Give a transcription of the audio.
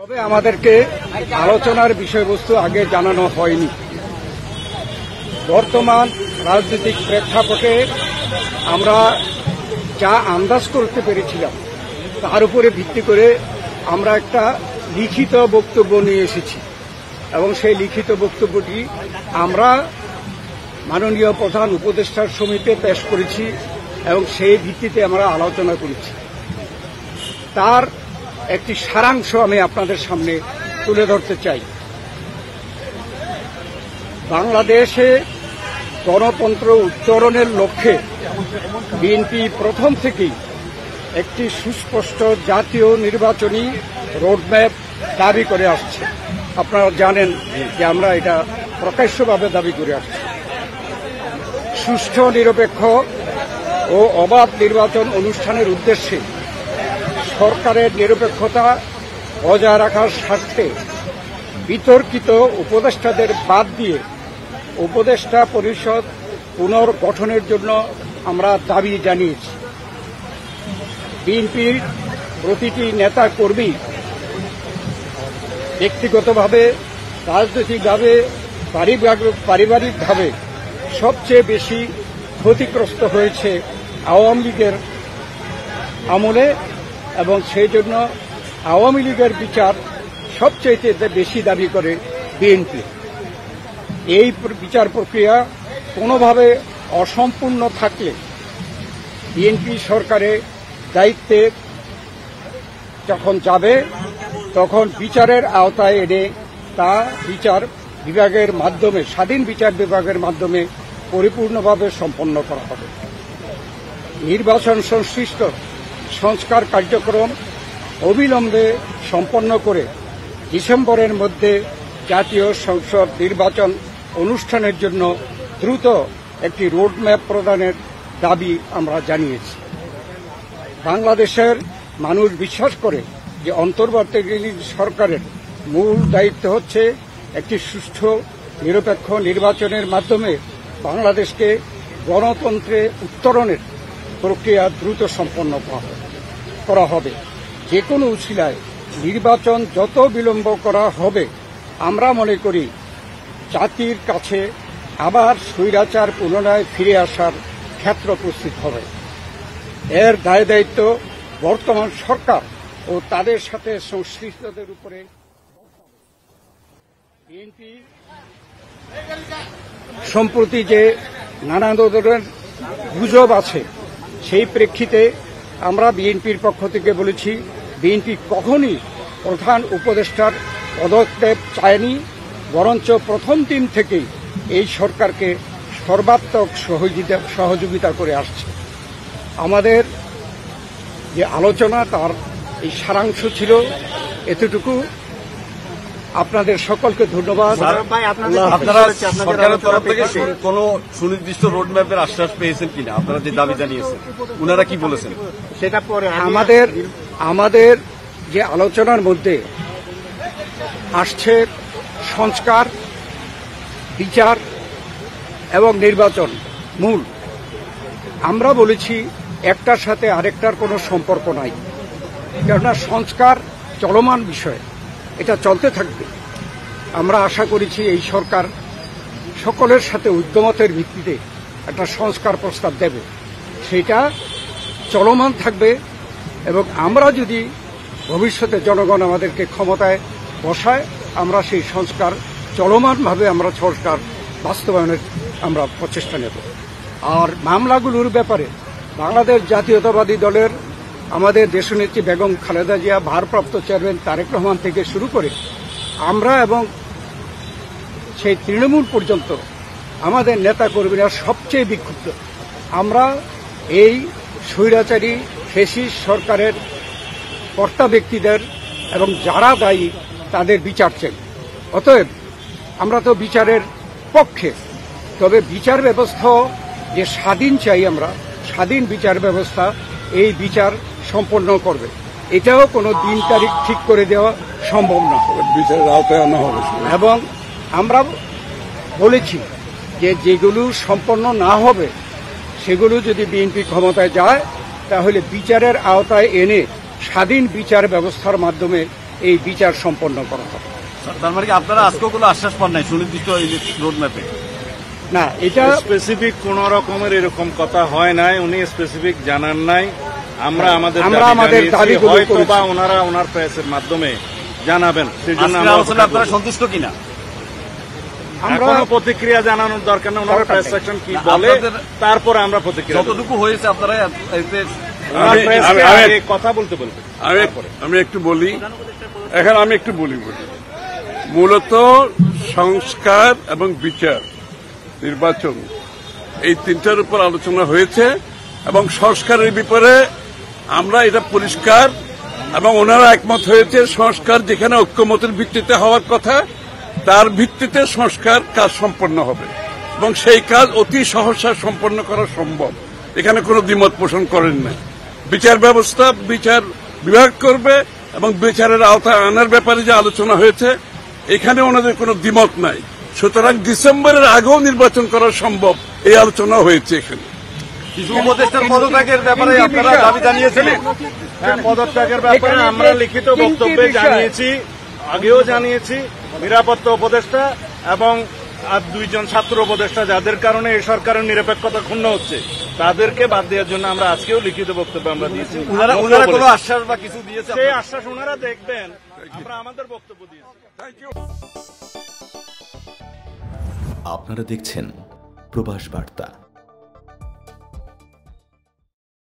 তবে আমাদেরকে আলোচনার বিষয়বস্তু আগে জানানো হয়নি। বর্তমান রাজনৈতিক প্রেক্ষাপটে আমরা যা আন্দাজ করতে পেরেছিলাম তার উপরে ভিত্তি করে আমরা একটা লিখিত বক্তব্য নিয়ে এসেছি এবং সেই লিখিত বক্তব্যটি আমরা মাননীয় প্রধান উপদেষ্টার সমীপে পেশ করেছি এবং সেই ভিত্তিতে আমরা আলোচনা করেছি। তার একটি সারাংশ আমি আপনাদের সামনে তুলে ধরতে চাই। বাংলাদেশে গণতন্ত্র উত্তরণের লক্ষ্যে বিএনপি প্রথম থেকেই একটি সুস্পষ্ট জাতীয় নির্বাচনী রোডম্যাপ দাবি করে আসছে। আপনারা জানেন যে আমরা এটা প্রকাশ্যভাবে দাবি করে আসছি। সুষ্ঠু, নিরপেক্ষ ও অবাধ নির্বাচন অনুষ্ঠানের উদ্দেশ্যে সরকারের নিরপেক্ষতা বজায় রাখার স্বার্থে বিতর্কিত উপদেষ্টাদের বাদ দিয়ে উপদেষ্টা পরিষদ পুনর্গঠনের জন্য আমরা দাবি জানিয়েছি। বিএনপির প্রতিটি নেতা কর্মী ব্যক্তিগতভাবে, রাজনৈতিকভাবে, পারিবারিকভাবে সবচেয়ে বেশি ক্ষতিগ্রস্ত হয়েছে আওয়ামী লীগের আমলে এবং সেই জন্য আওয়ামী লীগের বিচার সবচেয়ে বেশি দাবি করে বিএনপি। এই বিচার প্রক্রিয়া কোনোভাবে অসম্পূর্ণ থাকলে বিএনপি সরকারের দায়িত্বে যখন যাবে তখন বিচারের আওতায় এনে তা বিচার বিভাগের মাধ্যমে, স্বাধীন বিচার বিভাগের মাধ্যমে পরিপূর্ণভাবে সম্পন্ন করা হবে। নির্বাচন সংশ্লিষ্ট সংস্কার কার্যক্রম অবিলম্বে সম্পন্ন করে ডিসেম্বরের মধ্যে জাতীয় সংসদ নির্বাচন অনুষ্ঠানের জন্য দ্রুত একটি রোডম্যাপ প্রদানের দাবি আমরা জানিয়েছি। বাংলাদেশের মানুষ বিশ্বাস করে যে অন্তর্বর্তীকালীন সরকারের মূল দায়িত্ব হচ্ছে একটি সুষ্ঠু, নিরপেক্ষ নির্বাচনের মাধ্যমে বাংলাদেশকে গণতন্ত্রে উত্তরণের প্রক্রিয়া দ্রুত সম্পন্ন করা হবে। যে কোনো উছিলায় নির্বাচন যত বিলম্ব করা হবে, আমরা মনে করি জাতির কাছে আবার স্বৈরাচার পুনরায় ফিরে আসার ক্ষেত্র প্রস্তুত হবে। এর দায় দায়িত্ব বর্তমান সরকার ও তাদের সাথে সংশ্লিষ্টদের উপরে। বিএনপি সম্প্রতি যে নানা ধরনের গুজব আছে, সেই প্রেক্ষিতে আমরা বিএনপির পক্ষ থেকে বলেছি, বিএনপি কখনই প্রধান উপদেষ্টার পদক্ষেপ চায়নি, বরঞ্চ প্রথম দিন থেকেই এই সরকারকে সর্বাত্মক সহযোগিতা করে আসছে। আমাদের যে আলোচনা তার এই সারাংশ ছিল এতটুকু। আপনাদের সকলকে ধন্যবাদ। আপনারা সরকারের তরফ থেকে কোন সুনির্দিষ্ট রোডম্যাপের আশ্বাস পেয়েছেন কিনা? আপনারা যে দাবি জানিয়েছেন, ওনারা কি বলেছেন? সেটা পরে আমাদের যে আলোচনার মধ্যে আসছে সংস্কার, বিচার এবং নির্বাচন মূল। আমরা বলেছি একটার সাথে আরেকটার কোনো সম্পর্ক নাই, কেননা সংস্কার চলমান বিষয়, এটা চলতে থাকবে। আমরা আশা করেছি এই সরকার সকলের সাথে ঐক্যমতের ভিত্তিতে একটা সংস্কার প্রস্তাব দেবে, সেটা চলমান থাকবে এবং আমরা যদি ভবিষ্যতে জনগণ আমাদেরকে ক্ষমতায় বসায়, আমরা সেই সংস্কার চলমানভাবে আমরা সংস্কার বাস্তবায়নের আমরা প্রচেষ্টা নেব। আর মামলাগুলোর ব্যাপারে বাংলাদেশ জাতীয়তাবাদী দলের আমাদের দেশনেত্রী বেগম খালেদা জিয়া, ভারপ্রাপ্ত চেয়ারম্যান তারেক রহমান থেকে শুরু করে আমরা এবং সেই তৃণমূল পর্যন্ত আমাদের নেতা কর্মীরা সবচেয়ে বিক্ষুব্ধ। আমরা এই স্বৈরাচারী ফ্যাসিস্ট সরকারের কর্তা ব্যক্তিদের এবং যারা দায়ী তাদের বিচার চাই। অতএব আমরা তো বিচারের পক্ষে, তবে বিচার ব্যবস্থা যে স্বাধীন চাই, আমরা স্বাধীন বিচার ব্যবস্থা এই বিচার সম্পন্ন করবে। এটাও কোনো দিন তারিখ ঠিক করে দেওয়া সম্ভব না, বিচারের আওতায় আনা হবে। এবং আমরা বলেছি যে যেগুলো সম্পন্ন না হবে সেগুলো যদি বিএনপি ক্ষমতায় যায় তাহলে বিচারের আওতায় এনে স্বাধীন বিচার ব্যবস্থার মাধ্যমে এই বিচার সম্পন্ন করা হবে। তার মানে কি আপনারা আজকেও কোনো আশ্বাস পান নাই সুনির্দিষ্ট রোড ম্যাপে? না, এটা স্পেসিফিক কোন রকমের এরকম কথা হয় নাই, উনি স্পেসিফিক জানান নাই। আমরা আমাদের দাবিগুলো হয়তো বা ওনারা ওনার প্রেসের মাধ্যমে জানাবেন, সেই জন্য আপনারা সন্তুষ্ট কিনা? এখনো প্রতিক্রিয়া জানানোর দরকার নেই, ওনার প্রেস সেকশন কি বলে তারপরে আমরা প্রতিক্রিয়া যতটুকু হয়েছে আপনারা কথা বলতে বলবেন। আমি একটু বলি, এখন আমি একটু বলি মূলত সংস্কার এবং বিচার, নির্বাচন, এই তিনটার উপর আলোচনা হয়েছে এবং সংস্কারের ব্যাপারে আমরা এটা পরিষ্কার এবং ওনারা একমত হয়েছে সংস্কার যেখানে ঐক্যমতের ভিত্তিতে হওয়ার কথা তার ভিত্তিতে সংস্কার কাজ সম্পন্ন হবে এবং সেই কাজ অতি সহসা সম্পন্ন করা সম্ভব। এখানে কোনো দ্বিমত পোষণ করেন না। বিচার ব্যবস্থা বিচার বিভাগ করবে এবং বিচারের আওতায় আনার ব্যাপারে যে আলোচনা হয়েছে এখানে ওনাদের কোনো দ্বিমত নাই। সুতরাং ডিসেম্বরের আগেও নির্বাচন করা সম্ভব, এই আলোচনা হয়েছে এখানে। কিছু উপদেষ্টার পদত্যাগের ব্যাপারে আপনারা দাবি জানিয়েছিলেন? পদত্যাগের ব্যাপারে আমরা লিখিত বক্তব্যে জানিয়েছি, আগেও জানিয়েছি। নিরাপত্তা উপদেষ্টা এবং আর দুইজন ছাত্র উপদেষ্টা যাদের কারণে এই সরকারের নিরপেক্ষতা ক্ষুণ্ণ হচ্ছে তাদেরকে বাদ দেওয়ার জন্য আমরা আজকেও লিখিত বক্তব্য আমরা দিয়েছি। ওনারা কোনো আশ্বাস বা কিছু দিয়েছে? সেই আশ্বাস ওনারা দেখবেন, আমরা আমাদের বক্তব্য দিয়েছি। আপনারা দেখছেন প্রবাস বার্তা।